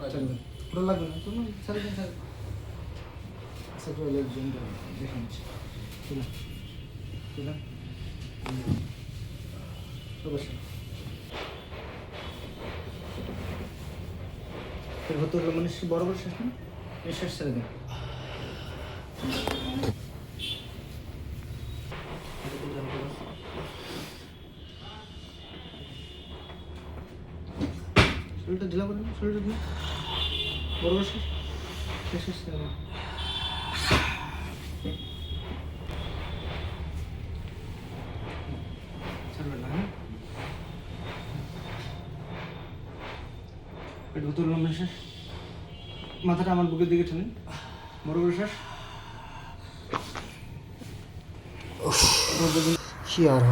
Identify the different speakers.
Speaker 1: চলবে পুরো লাগবে না তুমি ছেড়ে দিন স্যার আচ্ছা চলে একজন দেখে নিচ্ছি চলে চলে অবশ্যই এর ভেতর মানে বড় বড় শেষ না নিঃশ্বাস ছেড়ে দিন শরীরটা ঢিলা করে শরীরটা ঢিলা বড় বড় শেষ শেষ ছেড়ে দিন ছাড়বে না হ্যাঁ পেট ভেতর লম্বা শ্বাস মাথাটা আমার বুকের দিকে টেনেন বড় বড় শ্বাস কি আর